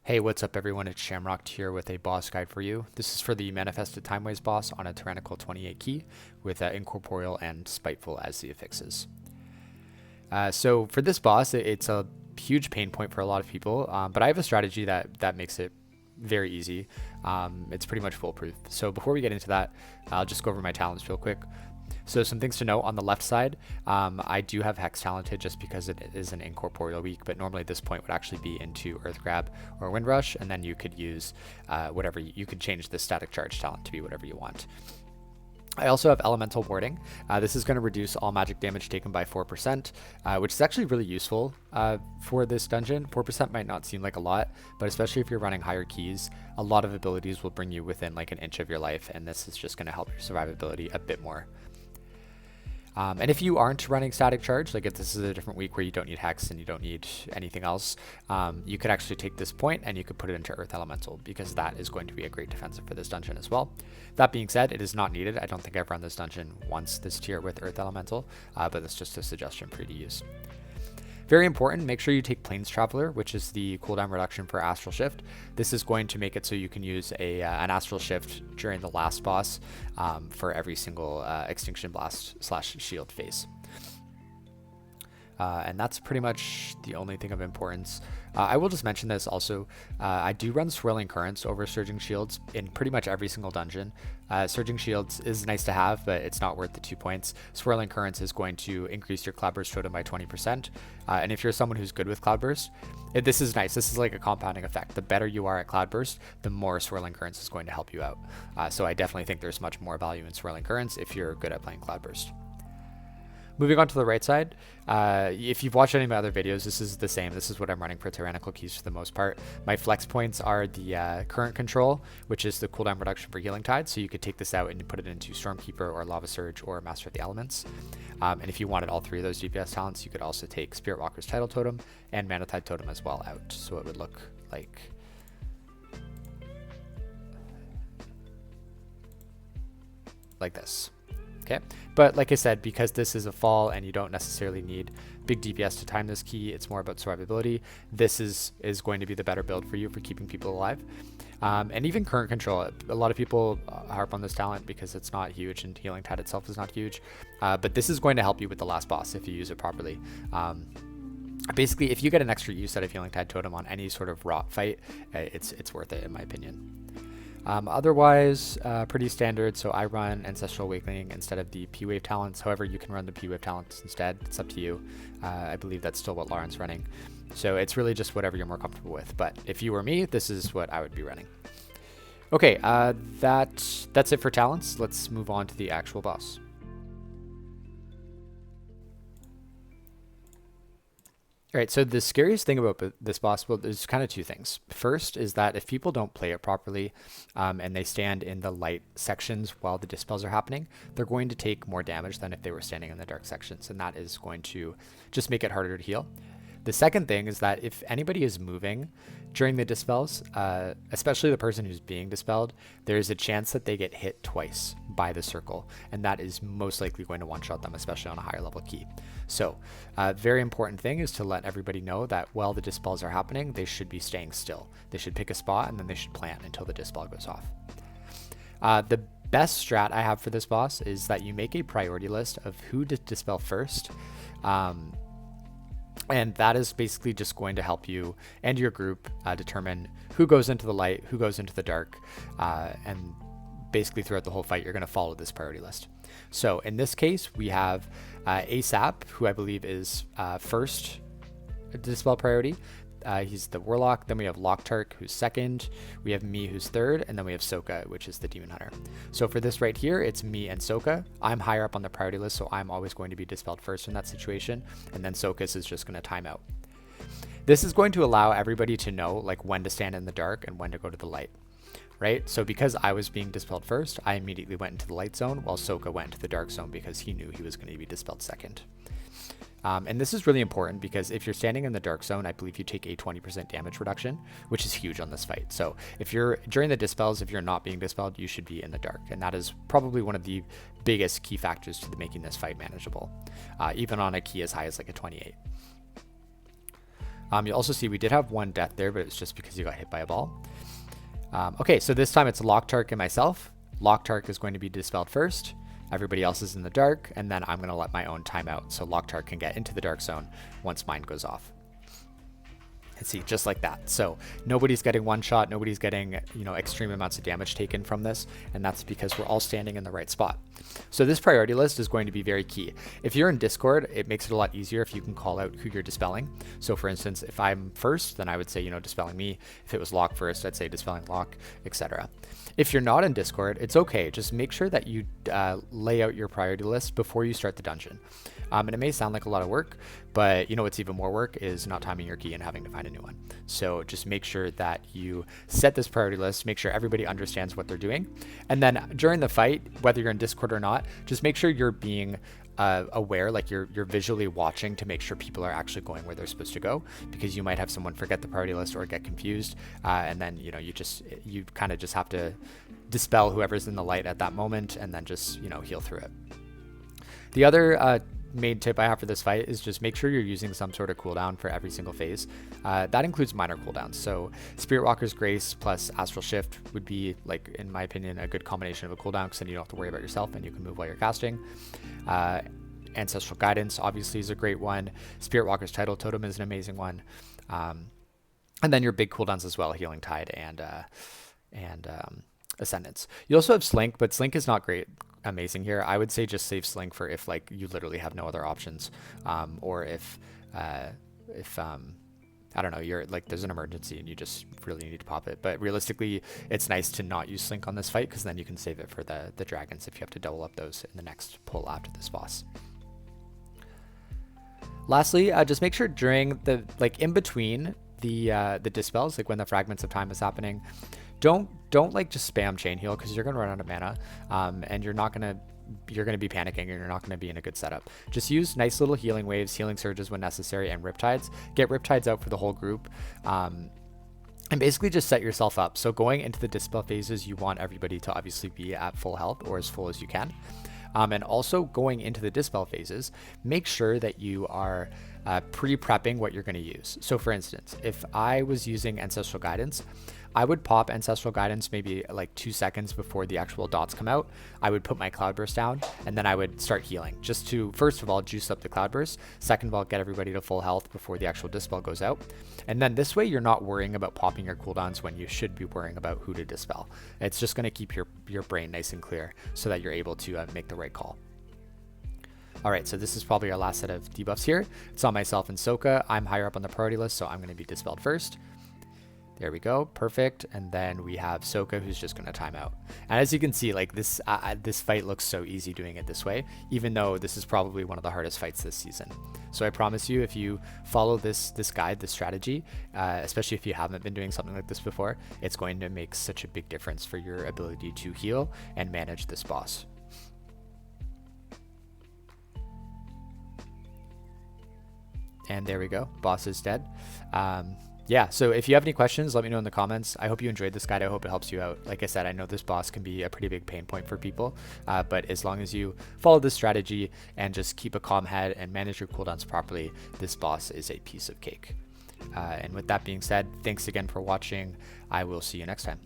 Hey, what's up everyone? It's Shamrock here with a boss guide for you. This is for the Manifested Timeways boss on a Tyrannical 28 key with Incorporeal and Spiteful as the affixes. So for this boss, it's a huge pain point for a lot of people, but I have a strategy that makes it very easy. It's pretty much foolproof. So before we get into that, I'll just go over my talents real quick. So some things to note on the left side, I do have Hex talented just because it is an Incorporeal weak, but normally this point would actually be into Earth Grab or Wind Rush, and then you could use whatever, you could change the Static Charge talent to be whatever you want. I also have Elemental Warding. This is going to reduce all magic damage taken by 4%, which is actually really useful for this dungeon. 4% might not seem like a lot, but especially if you're running higher keys, a lot of abilities will bring you within like an inch of your life, and this is just going to help your survivability a bit more. And if you aren't running Static Charge, like if this is a different week where you don't need Hex and you don't need anything else, you could actually take this point and you could put it into Earth Elemental, because that is going to be a great defensive for this dungeon as well. That being said, it is not needed. I don't think I've run this dungeon once this tier with Earth Elemental, but that's just a suggestion for you to use. Very important, make sure you take Plains Traveler, which is the cooldown reduction for Astral Shift. This is going to make it so you can use an Astral Shift during the last boss for every single Extinction Blast / shield phase. And that's pretty much the only thing of importance. I will just mention this also. I do run Swirling Currents over Surging Shields in pretty much every single dungeon. Surging Shields is nice to have, but it's not worth the 2 points. Swirling Currents is going to increase your Cloudburst totem by 20%. And if you're someone who's good with Cloudburst, this is nice. This is like a compounding effect. The better you are at Cloudburst, the more Swirling Currents is going to help you out. So I definitely think there's much more value in Swirling Currents if you're good at playing Cloudburst. Moving on to the right side, if you've watched any of my other videos, this is the same. This is what I'm running for Tyrannical keys for the most part. My flex points are the Current Control, which is the cooldown reduction for Healing Tide. So you could take this out and put it into Stormkeeper or Lava Surge or Master of the Elements. And if you wanted all three of those DPS talents, you could also take Spirit Walker's Tidal Totem and Mana Tide Totem as well out. So it would look like this. Okay, but like I said, because this is a fall and you don't necessarily need big DPS to time this key, it's more about survivability. This is going to be the better build for you for keeping people alive. And even Current Control, a lot of people harp on this talent because it's not huge and Healing Tide itself is not huge. But this is going to help you with the last boss if you use it properly. Basically, if you get an extra use out of Healing Tide Totem on any sort of rot fight, it's worth it in my opinion. Otherwise, pretty standard, so I run Ancestral Awakening instead of the P-Wave talents. However, you can run the P-Wave talents instead. It's up to you. I believe that's still what Lauren's running. So it's really just whatever you're more comfortable with. But if you were me, this is what I would be running. Okay, that's it for talents. Let's move on to the actual boss. All right, so the scariest thing about this boss, well, there's kind of two things. First is that if people don't play it properly and they stand in the light sections while the dispels are happening, they're going to take more damage than if they were standing in the dark sections, and that is going to just make it harder to heal. The second thing is that if anybody is moving during the dispels, especially the person who's being dispelled, there's a chance that they get hit twice by the circle, and that is most likely going to one-shot them, especially on a higher level key. So very important thing is to let everybody know that while the dispels are happening, they should be staying still. They should pick a spot and then they should plant until the dispel goes off. The best strat I have for this boss is that you make a priority list of who to dispel first. And that is basically just going to help you and your group determine who goes into the light, who goes into the dark, and basically throughout the whole fight, you're going to follow this priority list. So in this case, we have ASAP, who I believe is first dispel priority. He's the Warlock. Then we have Locktark, who's second. We have me, who's third. And then we have Soka, which is the Demon Hunter. So for this right here, it's me and Soka. I'm higher up on the priority list, so I'm always going to be dispelled first in that situation. And then Soka's is just going to time out. This is going to allow everybody to know like when to stand in the dark and when to go to the light. Right? So because I was being dispelled first, I immediately went into the light zone while Soka went into the dark zone because he knew he was going to be dispelled second. And this is really important because if you're standing in the dark zone, I believe you take a 20% damage reduction, which is huge on this fight. So if you're during the dispels, if you're not being dispelled, you should be in the dark. And that is probably one of the biggest key factors to making this fight manageable, even on a key as high as like a 28. You'll also see we did have one death there, but it's just because you got hit by a ball. Okay, so this time it's Locktark and myself. Locktark is going to be dispelled first. Everybody else is in the dark, and then I'm going to let my own time out so Locktark can get into the dark zone once mine goes off. And see, just like that. So nobody's getting one shot, nobody's getting, you know, extreme amounts of damage taken from this, and that's because we're all standing in the right spot. So this priority list is going to be very key. If you're in Discord, it makes it a lot easier if you can call out who you're dispelling. So for instance, if I'm first, then I would say, you know, dispelling me. If it was Lock first, I'd say dispelling Lock, etc. If you're not in Discord, it's okay. Just make sure that you lay out your priority list before you start the dungeon. And it may sound like a lot of work, but you know what's even more work is not timing your key and having to find a new one. So just make sure that you set this priority list, make sure everybody understands what they're doing. And then during the fight, whether you're in Discord or not, just make sure you're being aware, like you're visually watching to make sure people are actually going where they're supposed to go, because you might have someone forget the priority list or get confused. And then, you know, you kind of just have to dispel whoever's in the light at that moment and then just, you know, heal through it. The other main tip I have for this fight is just make sure you're using some sort of cooldown for every single phase. That includes minor cooldowns. So Spirit Walker's Grace plus Astral Shift would be, like, in my opinion, a good combination of a cooldown, because then you don't have to worry about yourself and you can move while you're casting. Ancestral Guidance obviously is a great one. Spirit Walker's Tidal Totem is an amazing one. And then your big cooldowns as well, Healing Tide and Ascendance. You also have Slink, but Slink is not amazing here. I would say just save Slink for if, like, you literally have no other options, or if I don't know, you're like, there's an emergency and you just really need to pop it. But realistically, it's nice to not use Slink on this fight, because then you can save it for the dragons if you have to double up those in the next pull after this boss. Lastly, just make sure during the, like, in between the dispels, like when the Fragments of Time is happening, don't like just spam chain heal, because you're gonna run out of mana, and you're gonna be panicking and you're not gonna be in a good setup. Just use nice little healing waves, healing surges when necessary, and Riptides. Get Riptides out for the whole group, and basically just set yourself up. So going into the dispel phases, you want everybody to obviously be at full health or as full as you can. And also going into the dispel phases, make sure that you are pre-prepping what you're going to use. So for instance, if I was using Ancestral Guidance, I would pop Ancestral Guidance maybe like 2 seconds before the actual dots come out. I would put my Cloudburst down, and then I would start healing, just to, first of all, juice up the Cloudburst, second of all, get everybody to full health before the actual dispel goes out. And then this way you're not worrying about popping your cooldowns when you should be worrying about who to dispel. It's just going to keep your brain nice and clear so that you're able to make the right call. All right, so this is probably our last set of debuffs here. It's on myself and Soka. I'm higher up on the priority list, so I'm going to be dispelled first. There we go, perfect. And then we have Soka, who's just going to time out. And as you can see, like this fight looks so easy doing it this way, even though this is probably one of the hardest fights this season. So I promise you, if you follow this guide, this strategy, especially if you haven't been doing something like this before, it's going to make such a big difference for your ability to heal and manage this boss. And there we go, boss is dead. Yeah, so if you have any questions, let me know in the comments. I hope you enjoyed this guide. I hope it helps you out. Like I said, I know this boss can be a pretty big pain point for people, but as long as you follow this strategy and just keep a calm head and manage your cooldowns properly, this boss is a piece of cake. And with that being said, thanks again for watching. I will see you next time.